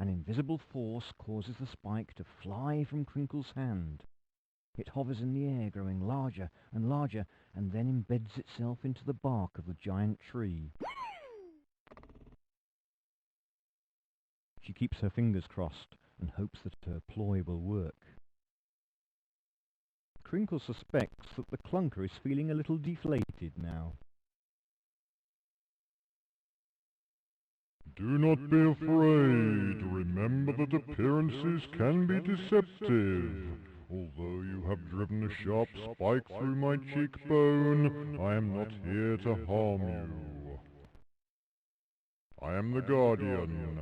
An invisible force causes the spike to fly from Crinkle's hand. It hovers in the air, growing larger and larger, and then embeds itself into the bark of the giant tree. She keeps her fingers crossed and hopes that her ploy will work. Crinkle suspects that the clunker is feeling a little deflated now. Do not be afraid. Remember that appearances can be deceptive. Although you have driven a sharp spike through my cheekbone, I am not here to harm you. I am the Guardian.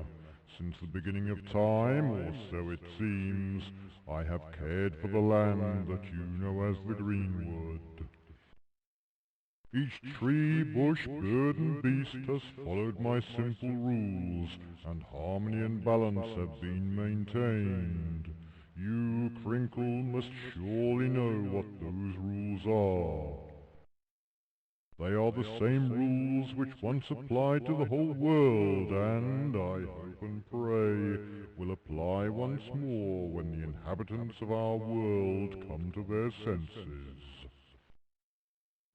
Since the beginning of time, or so it seems, I have cared for the land that you know as the Greenwood. Each tree, bush, bird and beast has followed my simple rules, and harmony and balance have been maintained. You, Crinkle, must surely know what those rules are. They are the same rules which once applied to the whole world, and, I hope and pray, will apply once more when the inhabitants of our world come to their senses.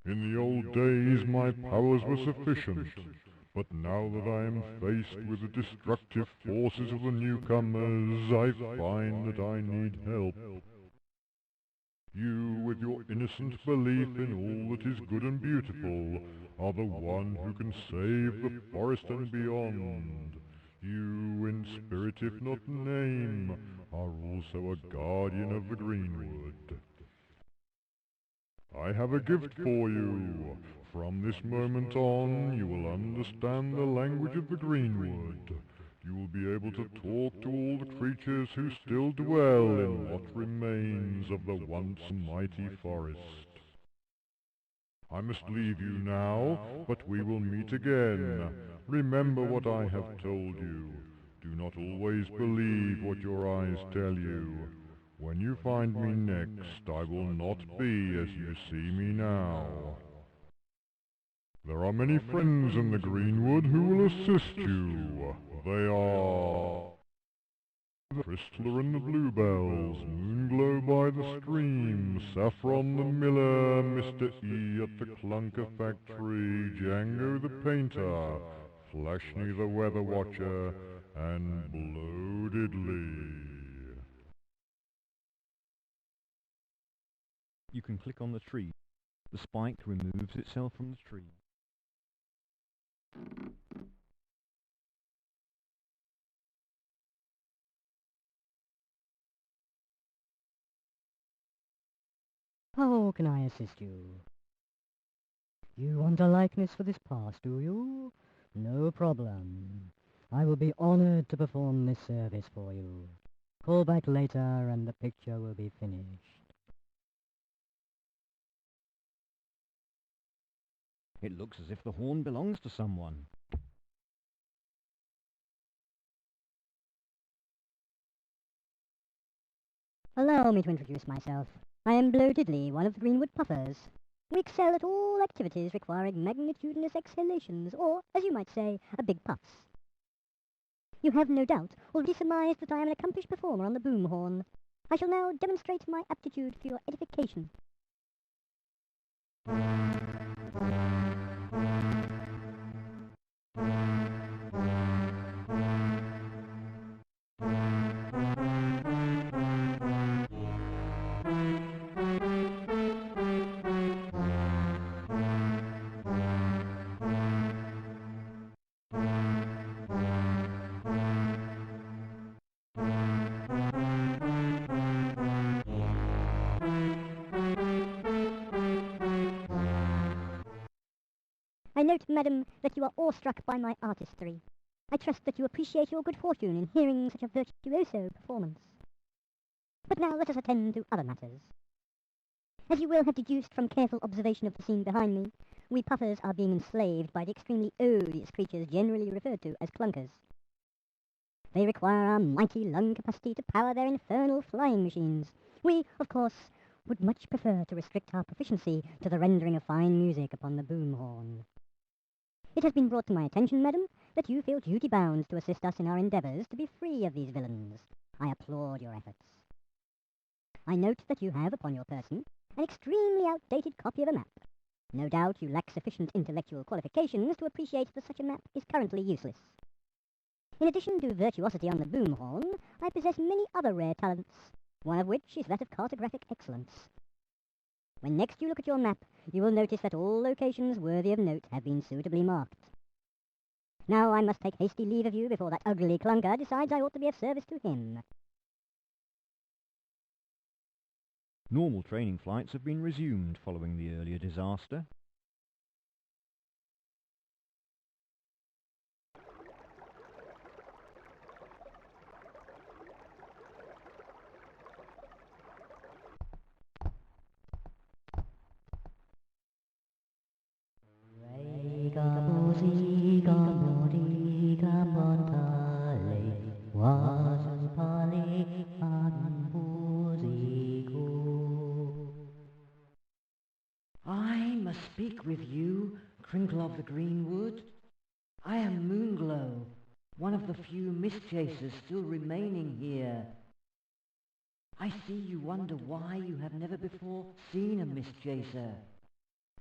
In the old days my powers were sufficient, but now that I am faced with the destructive forces of the newcomers, I find that I need help. You, with your innocent belief in all that is good and beautiful, are the one who can save the forest and beyond. You, in spirit if not name, are also a guardian of the Greenwood. I have a gift for you. From this moment on, you will understand the language of the Greenwood. You will be able to talk to all the creatures who still dwell in what remains of the once mighty forest. I must leave you now, but we will meet again. Remember what I have told you. Do not always believe what your eyes tell you. When you find me next, I will not be as you see me now. There are many friends in the Greenwood who will assist you. They are the Crystal and the Bluebells, Moonglow by the stream, Saffron the miller, Mr. E at the Clunker factory, Django the painter, Flashney the weather watcher, and Blow-Diddley. You can click on the tree. The spike removes itself from the tree. How can I assist you? You want a likeness for this pass, do you? No problem. I will be honored to perform this service for you. Call back later and the picture will be finished. It looks as if the horn belongs to someone. Allow me to introduce myself. I am Blow-Diddley, one of the Greenwood puffers. We excel at all activities requiring magnitudinous exhalations, or, as you might say, a big puffs. You have no doubt already surmised that I am an accomplished performer on the boom horn. I shall now demonstrate my aptitude for your edification. I note, madam, that you are awestruck by my artistry. I trust that you appreciate your good fortune in hearing such a virtuoso performance. But now let us attend to other matters. As you will have deduced from careful observation of the scene behind me, we puffers are being enslaved by the extremely odious creatures generally referred to as clunkers. They require our mighty lung capacity to power their infernal flying machines. We, of course, would much prefer to restrict our proficiency to the rendering of fine music upon the boom horn. It has been brought to my attention, madam, that you feel duty-bound to assist us in our endeavours to be free of these villains. I applaud your efforts. I note that you have upon your person an extremely outdated copy of a map. No doubt you lack sufficient intellectual qualifications to appreciate that such a map is currently useless. In addition to virtuosity on the boom horn, I possess many other rare talents, one of which is that of cartographic excellence. When next you look at your map, you will notice that all locations worthy of note have been suitably marked. Now I must take hasty leave of you before that ugly clunker decides I ought to be of service to him. Normal training flights have been resumed following the earlier disaster. I must speak with you, Crinkle of the Greenwood. I am Moonglow, one of the few mist chasers still remaining here. I see you wonder why you have never before seen a mist chaser.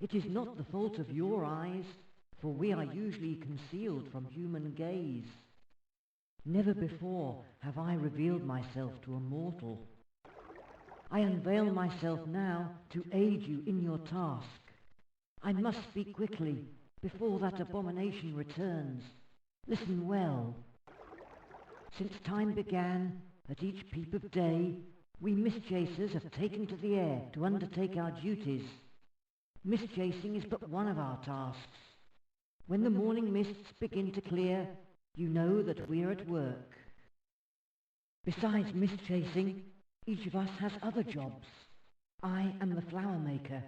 It is not the fault of your eyes, for we are usually concealed from human gaze. Never before have I revealed myself to a mortal. I unveil myself now to aid you in your task. I must speak quickly, before that abomination returns. Listen well. Since time began, at each peep of day, we mist chasers have taken to the air to undertake our duties. Mist chasing is but one of our tasks. When the morning mists begin to clear, you know that we're at work. Besides mist chasing, each of us has other jobs. I am the flower maker.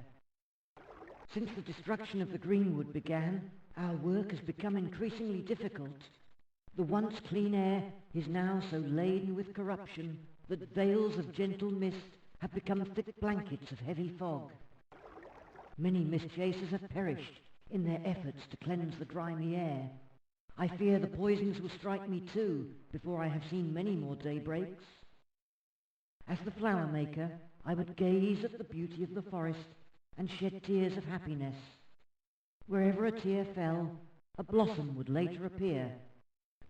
Since the destruction of the Greenwood began, our work has become increasingly difficult. The once clean air is now so laden with corruption that veils of gentle mist have become thick blankets of heavy fog. Many mist chasers have perished in their efforts to cleanse the grimy air. I fear the poisons will strike me too before I have seen many more daybreaks. As the flower maker, I would gaze at the beauty of the forest and shed tears of happiness. Wherever a tear fell, a blossom would later appear.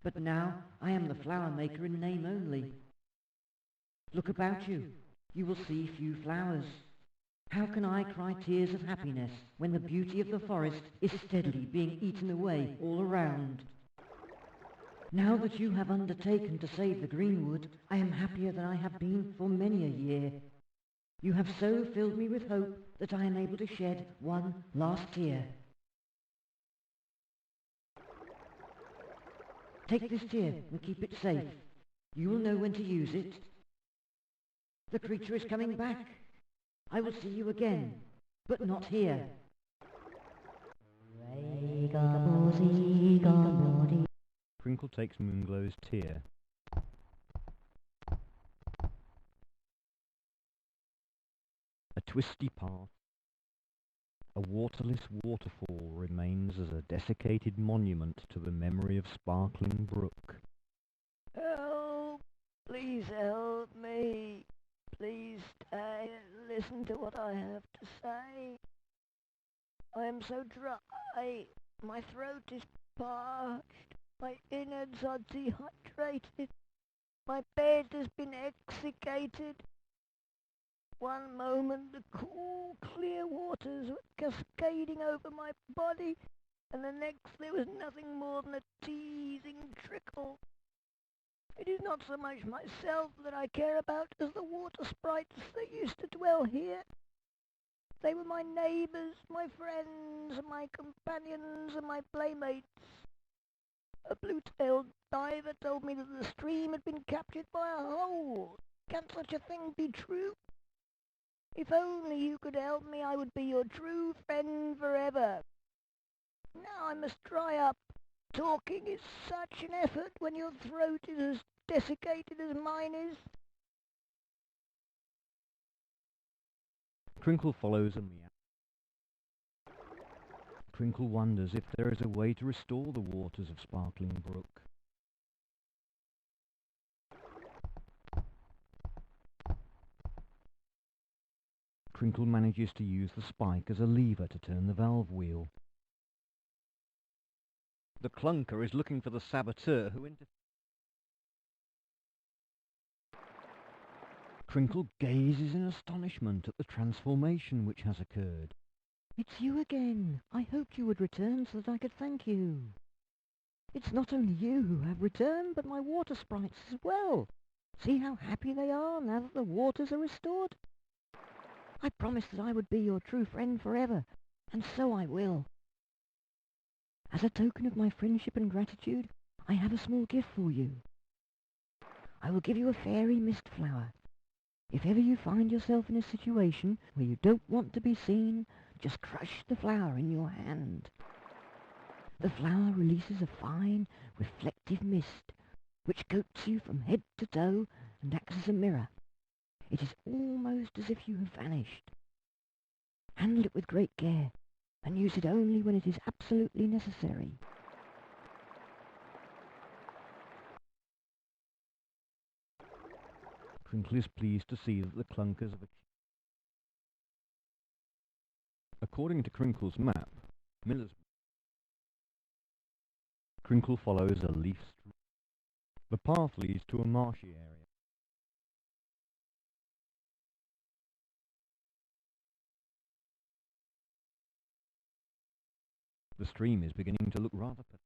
But now I am the flower maker in name only. Look about you. You will see few flowers. How can I cry tears of happiness when the beauty of the forest is steadily being eaten away all around? Now that you have undertaken to save the Greenwood, I am happier than I have been for many a year. You have so filled me with hope that I am able to shed one last tear. Take this tear and keep it safe. You will know when to use it. The creature is coming back. I will see you again, but not here. Crinkle takes Moonglow's tear. A twisty path, a waterless waterfall remains as a desiccated monument to the memory of Sparkling Brook. Help! Please help me. Please stay and listen to what I have to say. I am so dry. My throat is parched. My innards are dehydrated. My bed has been exsicated. One moment the cool, clear waters were cascading over my body, and the next there was nothing more than a teasing trickle. It is not so much myself that I care about as the water sprites that used to dwell here. They were my neighbours, my friends, my companions, and my playmates. A blue-tailed diver told me that the stream had been captured by a hole. Can such a thing be true? If only you could help me, I would be your true friend forever. Now I must dry up. Talking is such an effort when your throat is as desiccated as mine is. Crinkle follows a meow. Crinkle wonders if there is a way to restore the waters of Sparkling Brook. Crinkle manages to use the spike as a lever to turn the valve wheel. The clunker is looking for the saboteur who Crinkle gazes in astonishment at the transformation which has occurred. It's you again. I hoped you would return so that I could thank you. It's not only you who have returned, but my water sprites as well. See how happy they are now that the waters are restored? I promised that I would be your true friend forever, and so I will. As a token of my friendship and gratitude, I have a small gift for you. I will give you a fairy mist flower. If ever you find yourself in a situation where you don't want to be seen, just crush the flower in your hand. The flower releases a fine, reflective mist, which coats you from head to toe and acts as a mirror. It is almost as if you have vanished. Handle it with great care, and use it only when it is absolutely necessary. Crinkle is pleased to see that the clunkers have achieved. According to Crinkle's map, Crinkle follows a leaf stream. The path leads to a marshy area. The stream is beginning to look rather pathetic.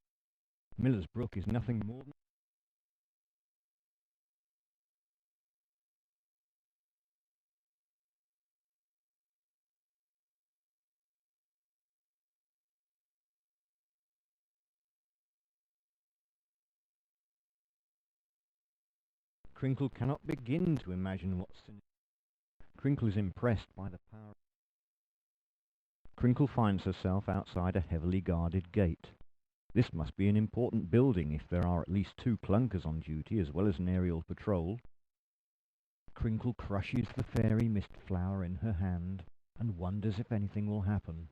Miller's Brook is nothing more than Crinkle cannot begin to imagine what's in it. Crinkle is impressed by the power. Crinkle finds herself outside a heavily guarded gate. This must be an important building if there are at least 2 clunkers on duty as well as an aerial patrol. Crinkle crushes the fairy mist flower in her hand and wonders if anything will happen.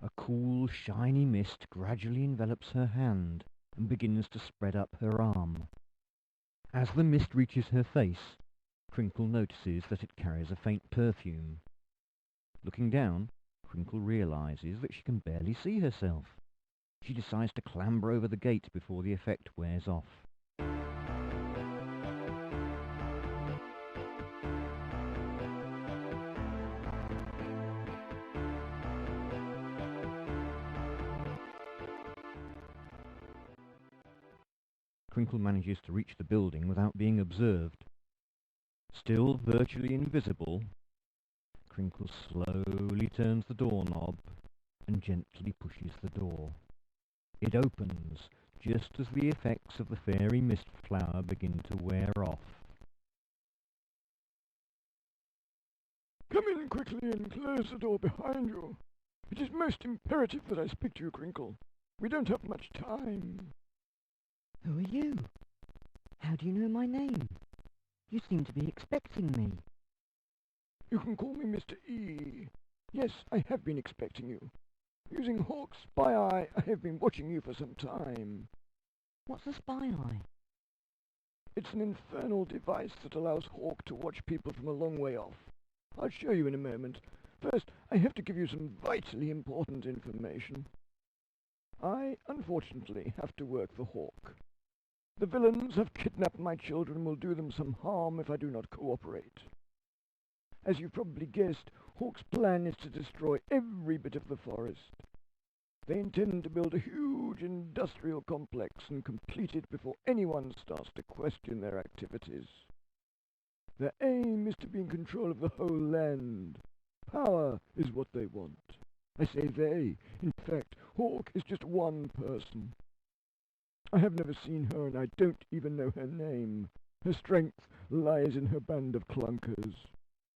A cool, shiny mist gradually envelops her hand and begins to spread up her arm. As the mist reaches her face, Crinkle notices that it carries a faint perfume. Looking down, Crinkle realizes that she can barely see herself. She decides to clamber over the gate before the effect wears off. Crinkle manages to reach the building without being observed. Still virtually invisible, Crinkle slowly turns the doorknob and gently pushes the door. It opens just as the effects of the fairy mist flower begin to wear off. Come in quickly and close the door behind you. It is most imperative that I speak to you, Crinkle. We don't have much time. Who are you? How do you know my name? You seem to be expecting me. You can call me Mr. E. Yes, I have been expecting you. Using Hawk's spy eye, I have been watching you for some time. What's a spy eye? It's an infernal device that allows Hawk to watch people from a long way off. I'll show you in a moment. First, I have to give you some vitally important information. I, unfortunately, have to work for Hawk. The villains have kidnapped my children and will do them some harm if I do not cooperate. As you've probably guessed, Hawk's plan is to destroy every bit of the forest. They intend to build a huge industrial complex and complete it before anyone starts to question their activities. Their aim is to be in control of the whole land. Power is what they want. I say they. In fact, Hawk is just one person. I have never seen her, and I don't even know her name. Her strength lies in her band of clunkers.